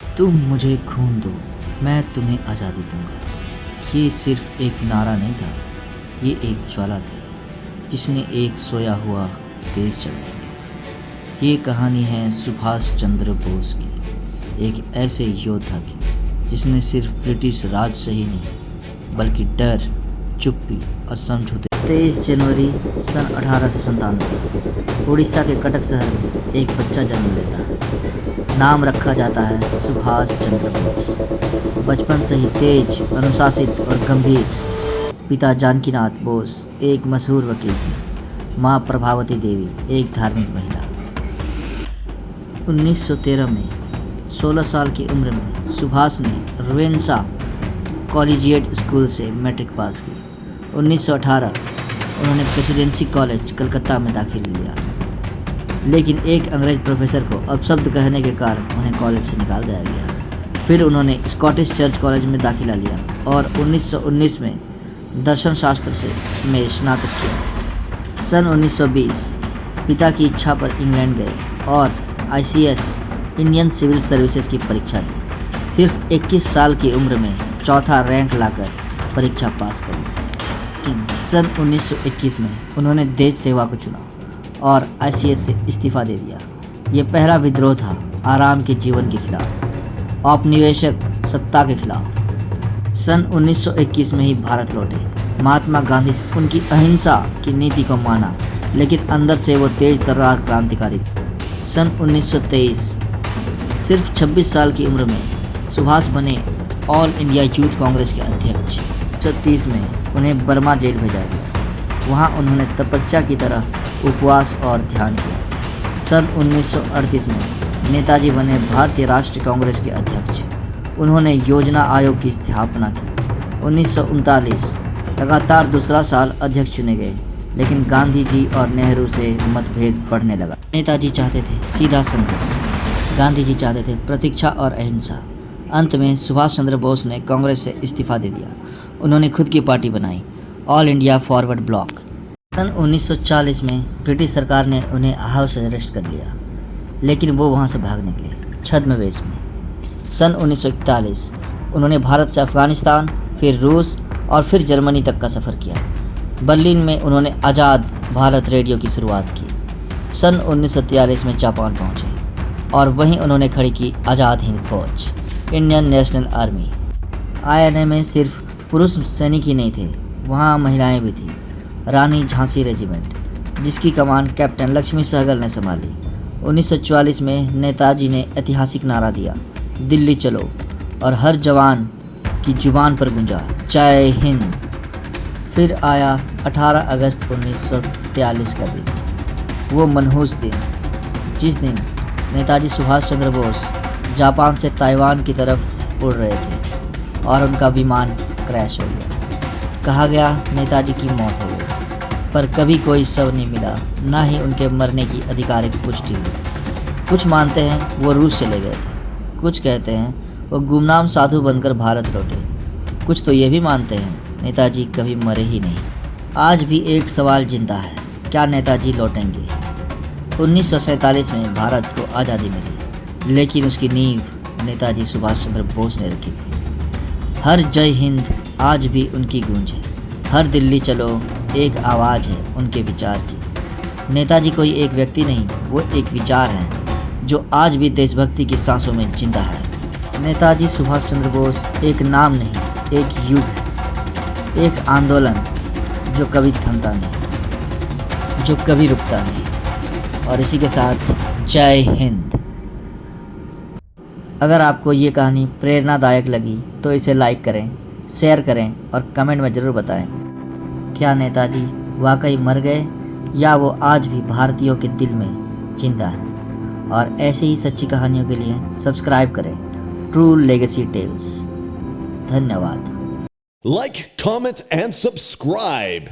तुम मुझे खून दो, मैं तुम्हें आज़ादी दूंगा। ये सिर्फ एक नारा नहीं था, ये एक ज्वाला थी जिसने एक सोया हुआ देश जगा दिया। ये कहानी है सुभाष चंद्र बोस की, एक ऐसे योद्धा की जिसने सिर्फ ब्रिटिश राज से ही नहीं बल्कि डर, चुप्पी और समझौते। 23 जनवरी सन 1897 उड़ीसा के कटक शहर में एक बच्चा जन्म लेता है। नाम रखा जाता है सुभाष चंद्र बोस। बचपन से ही तेज, अनुशासित और गंभीर। पिता जानकीनाथ बोस एक मशहूर वकील थे। माँ प्रभावती देवी एक धार्मिक महिला। 1913 में 16 साल की उम्र में सुभाष ने रेवेन्सा कॉलेजिएट स्कूल से मैट्रिक पास की। 1918 उन्होंने प्रेसिडेंसी कॉलेज कलकत्ता में दाखिल लिया, लेकिन एक अंग्रेज प्रोफेसर को अपशब्द कहने के कारण उन्हें कॉलेज से निकाल दिया गया। फिर उन्होंने स्कॉटिश चर्च कॉलेज में दाखिला लिया और 1919 में दर्शन शास्त्र में स्नातक किया। सन 1920 पिता की इच्छा पर इंग्लैंड गए और ICS इंडियन सिविल सर्विसेज की परीक्षा दी। सिर्फ 21 साल की उम्र में चौथा रैंक लाकर परीक्षा पास कर सन 1921 में उन्होंने देश सेवा को चुना और ICS से इस्तीफा दे दिया। ये पहला विद्रोह था आराम के जीवन के खिलाफ, औपनिवेशिक सत्ता के खिलाफ। सन 1921 में ही भारत लौटे। महात्मा गांधी उनकी अहिंसा की नीति को माना, लेकिन अंदर से वो तेज तर्रार क्रांतिकारी थे। सन 1923 सिर्फ 26 साल की उम्र में सुभाष बने ऑल इंडिया यूथ कांग्रेस के अध्यक्ष। 1930 में उन्हें बर्मा जेल भेजा गया। वहाँ उन्होंने तपस्या की तरह उपवास और ध्यान किया। सन 1938 में नेताजी बने भारतीय राष्ट्रीय कांग्रेस के अध्यक्ष। उन्होंने योजना आयोग की स्थापना की। 1939 लगातार दूसरा साल अध्यक्ष चुने गए, लेकिन गांधी जी और नेहरू से मतभेद बढ़ने लगा। नेताजी चाहते थे सीधा संघर्ष, गांधी जी चाहते थे प्रतीक्षा और अहिंसा। अंत में सुभाष चंद्र बोस ने कांग्रेस से इस्तीफा दे दिया। उन्होंने खुद की पार्टी बनाई, ऑल इंडिया फॉरवर्ड ब्लॉक। सन 1940 में ब्रिटिश सरकार ने उन्हें हाउस अरेस्ट कर लिया, लेकिन वो वहाँ से भाग निकले छद्मवेश में। सन 1941 उन्होंने भारत से अफ़गानिस्तान, फिर रूस और फिर जर्मनी तक का सफ़र किया। बर्लिन में उन्होंने आज़ाद भारत रेडियो की शुरुआत की। सन 1943 में जापान पहुँचे और वहीं उन्होंने खड़ी की आज़ाद हिंद फौज, इंडियन नेशनल आर्मी। INA में सिर्फ पुरुष सैनिक ही नहीं थे, वहाँ महिलाएं भी थीं। रानी झांसी रेजिमेंट, जिसकी कमान कैप्टन लक्ष्मी सहगल ने संभाली। 1944 में नेताजी ने ऐतिहासिक नारा दिया, दिल्ली चलो, और हर जवान की जुबान पर गूंजा जय हिंद। फिर आया 18 अगस्त 1943 का दिन, वो मनहूस दिन, जिस दिन नेताजी सुभाष चंद्र बोस जापान से ताइवान की तरफ उड़ रहे थे और उनका विमान क्रैश हो गया। कहा गया नेताजी की मौत हो गई, पर कभी कोई शव नहीं मिला, ना ही उनके मरने की आधिकारिक पुष्टि हुई। कुछ मानते हैं वो रूस चले गए थे, कुछ कहते हैं वो गुमनाम साधु बनकर भारत लौटे, कुछ तो ये भी मानते हैं नेताजी कभी मरे ही नहीं। आज भी एक सवाल जिंदा है, क्या नेताजी लौटेंगे? 1947 में भारत को आज़ादी मिली, लेकिन उसकी नींव नेताजी सुभाष चंद्र बोस ने रखी थी। हर जय हिंद आज भी उनकी गूंज है, हर दिल्ली चलो एक आवाज़ है उनके विचार की। नेताजी कोई एक व्यक्ति नहीं, वो एक विचार है जो आज भी देशभक्ति की सांसों में जिंदा है। नेताजी सुभाष चंद्र बोस एक नाम नहीं, एक युग है, एक आंदोलन जो कभी थमता नहीं, जो कभी रुकता नहीं। और इसी के साथ जय हिंद। अगर आपको ये कहानी प्रेरणादायक लगी तो इसे लाइक करें, शेयर करें और कमेंट में ज़रूर बताएं, क्या नेताजी वाकई मर गए या वो आज भी भारतीयों के दिल में जिंदा हैं। और ऐसी ही सच्ची कहानियों के लिए सब्सक्राइब करें ट्रू लेगेसी टेल्स। धन्यवाद। Like, comment, and subscribe.